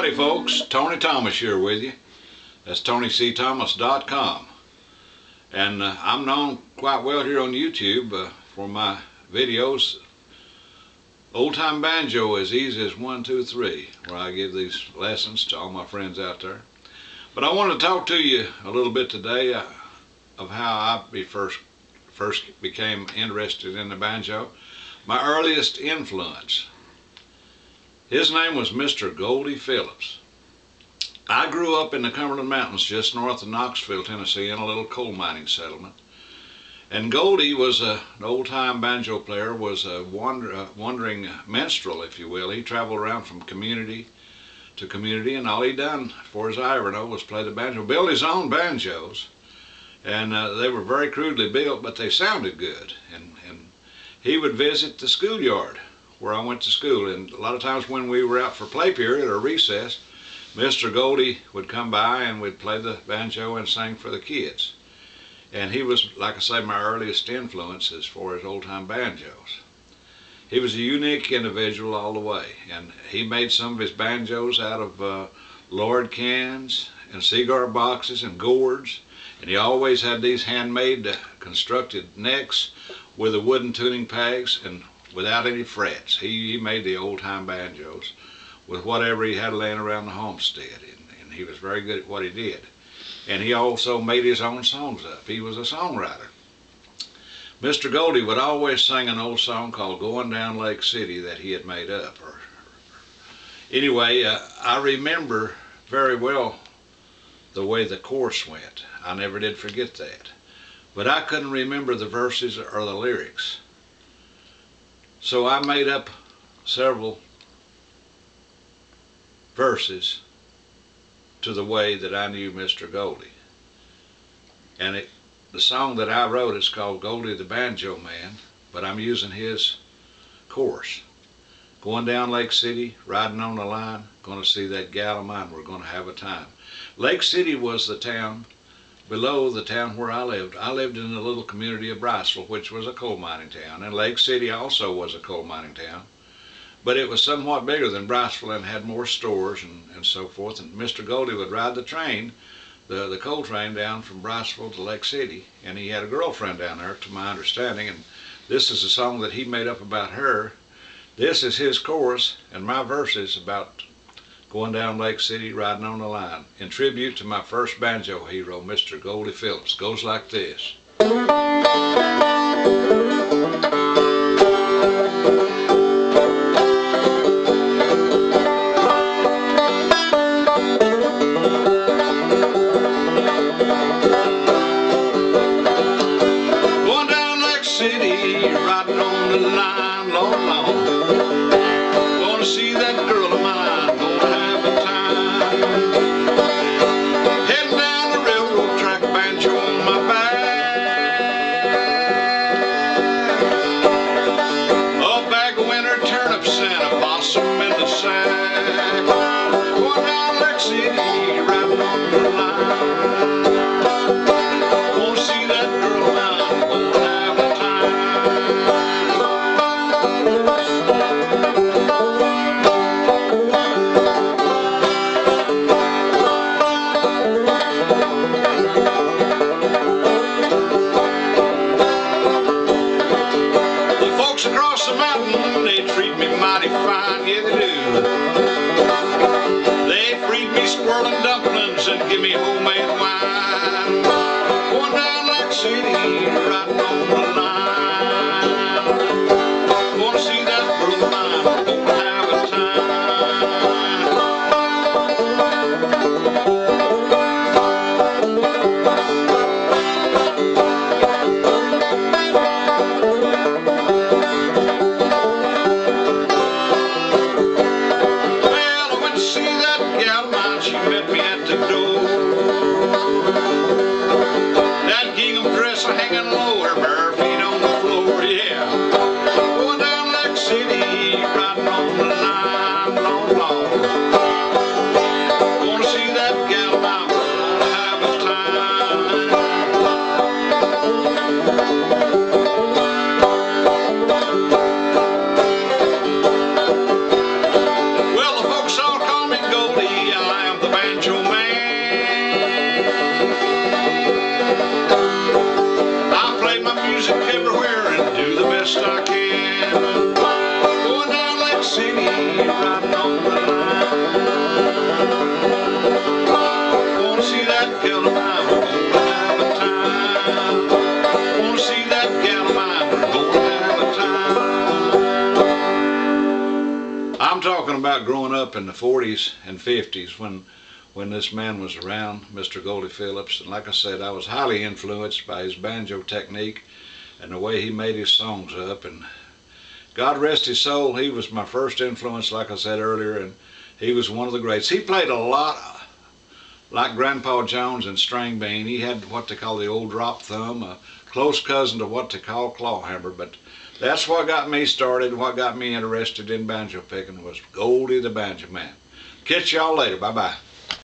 Howdy folks, Tony Thomas here with you. That's TonyCThomas.com. And I'm known quite well here on YouTube for my videos. Old Time Banjo as easy as 1, 2, 3, where I give these lessons to all my friends out there. But I want to talk to you a little bit today of how I first became interested in the banjo. My earliest influence. His name was Mr. Goldie Phillips. I grew up in the Cumberland Mountains just north of Knoxville, Tennessee, in a little coal mining settlement. And Goldie was an old-time banjo player, was a wandering minstrel, if you will. He traveled around from community to community, and all he done, as far as I ever know, was play the banjo. Built his own banjos, and they were very crudely built, but they sounded good. And he would visit the schoolyard where I went to school, and a lot of times when we were out for play period or recess, Mr. Goldie would come by and we'd play the banjo and sing for the kids. And he was, like I say, my earliest influence as far as old-time banjos. He was a unique individual all the way, and he made some of his banjos out of lard cans and cigar boxes and gourds, and he always had these handmade constructed necks with the wooden tuning pegs and without any frets. He made the old-time banjos with whatever he had laying around the homestead, and he was very good at what he did. And he also made his own songs up. He was a songwriter. Mr. Goldie would always sing an old song called Going Down Lake City that he had made up. Anyway, I remember very well the way the chorus went. I never did forget that. But I couldn't remember the verses or the lyrics. So I made up several verses to the way that I knew Mr. Goldie. And the song that I wrote is called Goldie the Banjo Man, but I'm using his chorus. Going down Lake City, riding on the line, gonna see that gal of mine, we're gonna have a time. Lake City was the town below the town where I lived. I lived in the little community of Briceville, which was a coal mining town, and Lake City also was a coal mining town. But it was somewhat bigger than Briceville and had more stores and so forth. And Mr. Goldie would ride the train, the coal train, down from Briceville to Lake City. And he had a girlfriend down there, to my understanding. And this is a song that he made up about her. This is his chorus, and my verse is about going down Lake City, riding on the line, in tribute to my first banjo hero, Mr. Goldie Phillips. Goes like this. Riding on the line, long, long. Gonna see that girl of mine, gonna have a time. Heading down the railroad track, banjo on my back. A bag of winter turnips and a possum in the sack. Going down Lake City, riding on the line. Gonna see that girl of mine, gonna have a time. Across the mountain, they treat me mighty fine, yeah they do. They feed me swirling dumplings and give me homemade wine. Going down Lake City, riding on the line. Gonna see that girl of mine, gonna have a time. She met me at the door. That gingham dress hanging low, her bare feet on the floor, yeah. Going down Lake City, riding on the line, long, long. Gonna see that gal, I'm gonna have a time. Well, the folks all call me Goldie. best I can. Going down Lake City, riding on the line. Wanna see that gal of mine, we're gonna have a time. Wanna see that gal of mine, we're gonna have a time. I'm talking about growing up in the 40s and 50s when this man was around, Mr. Goldie Phillips. And like I said, I was highly influenced by his banjo technique and the way he made his songs up. And God rest his soul, he was my first influence, like I said earlier, and he was one of the greats. He played a lot like Grandpa Jones and String Bean. He had what they call the old drop thumb, a close cousin to what they call clawhammer. But that's what got me started, what got me interested in banjo picking was Goldie the Banjo Man. Catch y'all later. Bye-bye.